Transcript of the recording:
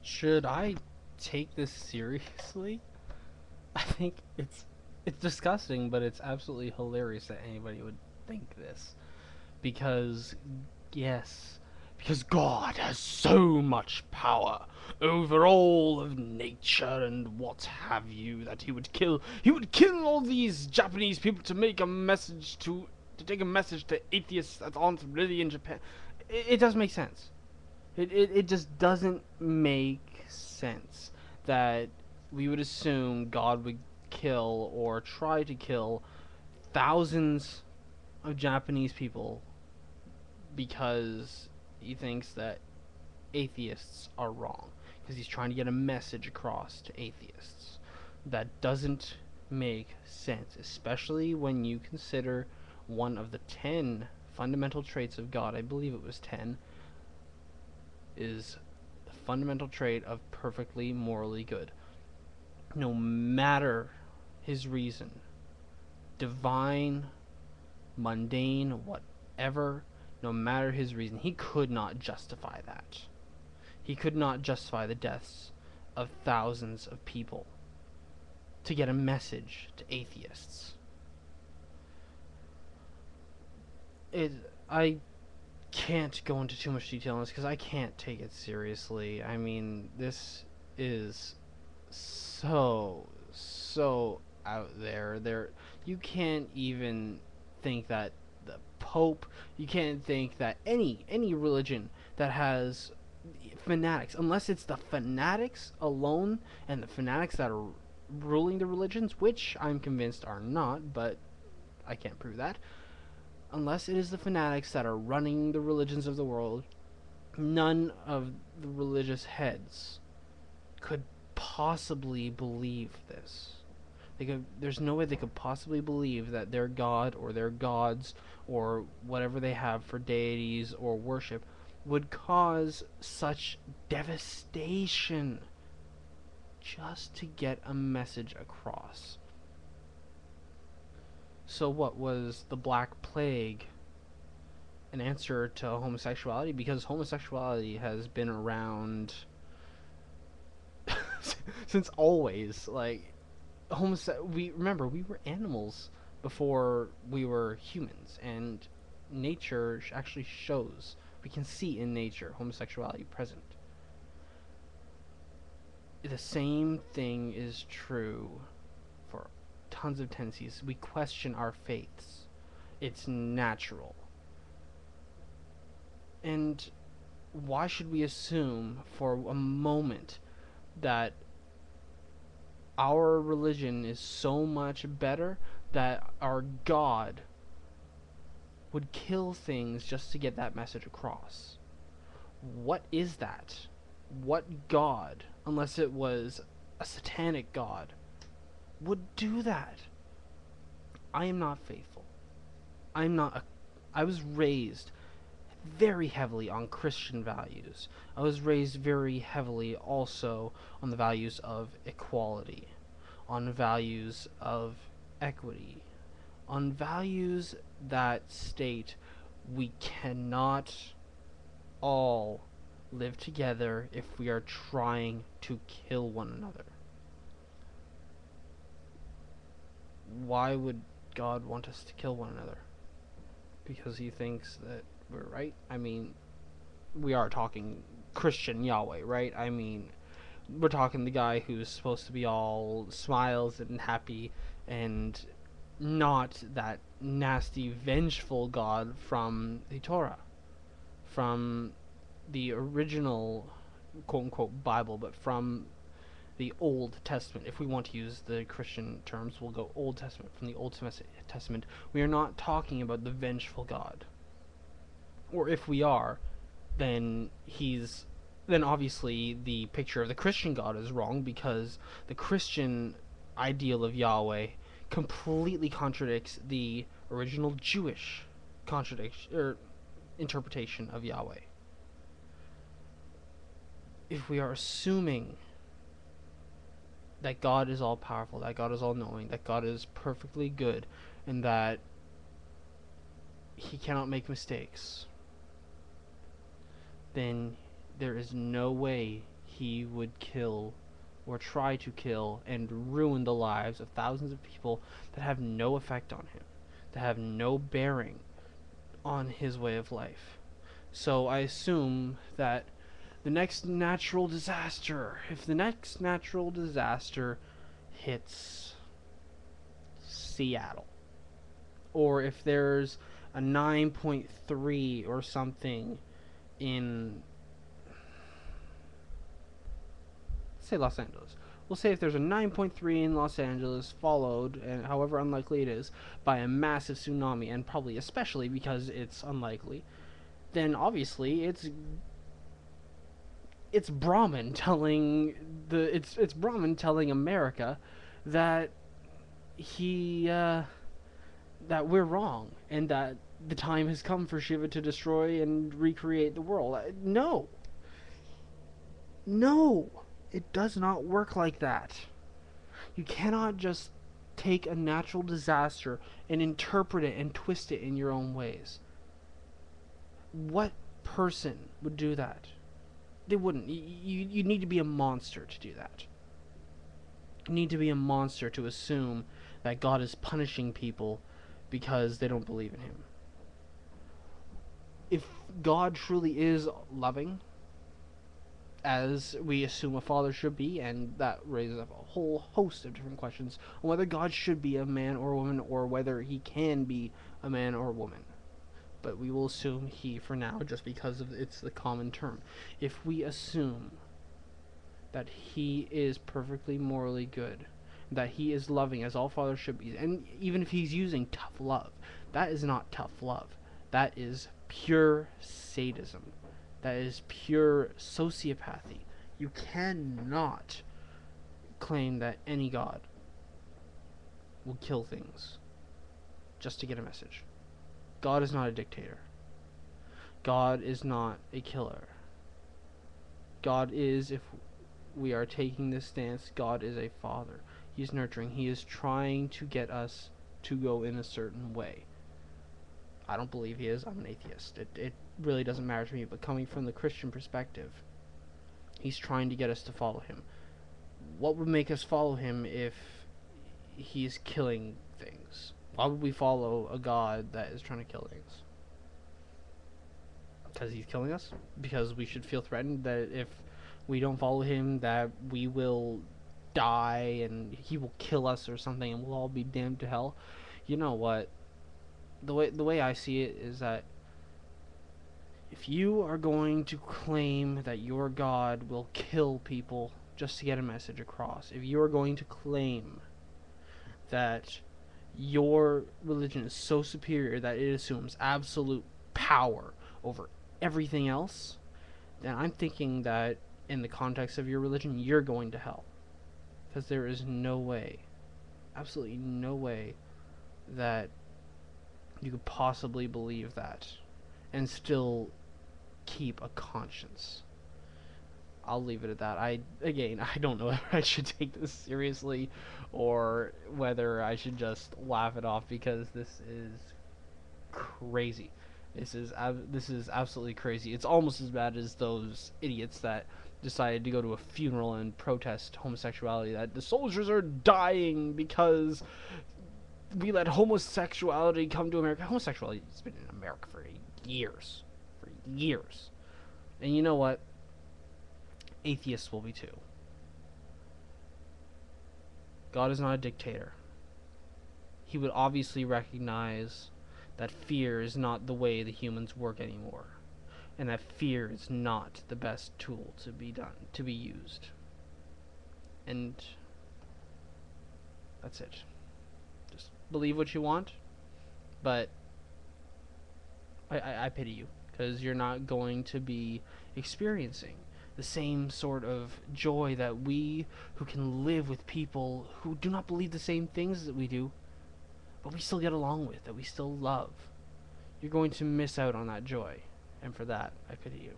Should I take this seriously? I think it's disgusting, but it's absolutely hilarious that anybody would think this. Because yes, because God has so much power over all of nature and what have you that he would kill all these Japanese people to make a message to take a message to atheists that aren't really in Japan. It doesn't make sense. It just doesn't make sense that we would assume God would kill or try to kill thousands of Japanese people because he thinks that atheists are wrong. Because he's trying to get a message across to atheists. That doesn't make sense, especially when you consider one of the 10 fundamental traits of God, I believe it was 10, is the fundamental trait of perfectly morally good. No matter his reason, divine, mundane, whatever, no matter his reason, he could not justify that. He could not justify the deaths of thousands of people to get a message to atheists. I can't go into too much detail on this because I can't take it seriously. I mean, this is so out there. You can't even think that the Pope, you can't think that any religion that has fanatics, unless it's the fanatics alone and the fanatics that are ruling the religions, which I'm convinced are not, but I can't prove that. Unless it is the fanatics that are running the religions of the world, none of the religious heads could possibly believe this. There's no way they could possibly believe that their god or their gods or whatever they have for deities or worship would cause such devastation just to get a message across. So what was the Black Plague an answer to homosexuality? Because homosexuality has been around since always. Like we remember we were animals before we were humans, and nature actually shows, we can see in nature homosexuality present. The same thing is true for tons of tendencies. We question our faiths. It's natural. And why should we assume for a moment that our religion is so much better that our God would kill things just to get that message across? What is that? What God, unless it was a satanic God, would do that? I am not faithful. I was raised very heavily on Christian values. I was raised very heavily also on the values of equality, on values of equity, on values that state we cannot all live together if we are trying to kill one another. Why would God want us to kill one another? Because he thinks that we're right? I mean, we are talking Christian Yahweh, right? I mean, we're talking the guy who's supposed to be all smiles and happy and not that nasty, vengeful God from the Torah, from the original quote unquote Bible, but from the Old Testament. If we want to use the Christian terms, we'll go Old Testament. From the Old Testament, we are not talking about the vengeful God. Or if we are, then then obviously the picture of the Christian God is wrong, because the Christian ideal of Yahweh completely contradicts the original Jewish contradiction or interpretation of Yahweh. If we are assuming that God is all powerful, that God is all knowing, that God is perfectly good, and that he cannot make mistakes, then there is no way he would kill or try to kill and ruin the lives of thousands of people that have no effect on him, that have no bearing on his way of life. So I assume that the next natural disaster, if the next natural disaster hits Seattle, or if there's a 9.3 or something in, say, Los Angeles. We'll say if there's a 9.3 in Los Angeles, followed, and however unlikely it is, by a massive tsunami, and probably especially because it's unlikely, then obviously it's Brahman telling it's Brahman telling America that that we're wrong and that the time has come for Shiva to destroy and recreate the world. No. No. It does not work like that. You cannot just take a natural disaster and interpret it and twist it in your own ways. What person would do that? They wouldn't. You need to be a monster to do that. You need to be a monster to assume that God is punishing people because they don't believe in him. If God truly is loving, as we assume a father should be, and that raises up a whole host of different questions on whether God should be a man or a woman, or whether he can be a man or a woman. But we will assume he for now, just because it's the common term. If we assume that he is perfectly morally good, that he is loving as all fathers should be, and even if he's using tough love, that is not tough love. That is pure sadism. That is pure sociopathy. You cannot claim that any god will kill things just to get a message. God is not a dictator. God is not a killer. God is, if we are taking this stance, God is a father. He is nurturing. He is trying to get us to go in a certain way. I don't believe he is. I'm an atheist. It really doesn't matter to me, but coming from the Christian perspective, he's trying to get us to follow him. What would make us follow him if he's killing things? Why would we follow a god that is trying to kill things? Because he's killing us? Because we should feel threatened that if we don't follow him, that we will die and he will kill us or something and we'll all be damned to hell? You know what? The way I see it is that if you are going to claim that your God will kill people just to get a message across, if you are going to claim that your religion is so superior that it assumes absolute power over everything else, then I'm thinking that in the context of your religion, you're going to hell. Because there is no way, absolutely no way, that you could possibly believe that and still keep a conscience. I'll leave it at that. I don't know whether I should take this seriously or whether I should just laugh it off, because this is crazy. This is absolutely crazy. It's almost as bad as those idiots that decided to go to a funeral and protest homosexuality, that the soldiers are dying because we let homosexuality come to America. Homosexuality has been in America for years. For years. And you know what? Atheists will be too. God is not a dictator. He would obviously recognize that fear is not the way the humans work anymore, and that fear is not the best tool to be used. And that's it. Just believe what you want, but I pity you, because you're not going to be experiencing the same sort of joy that we, who can live with people who do not believe the same things that we do, but we still get along with, that we still love. You're going to miss out on that joy, and for that, I pity you.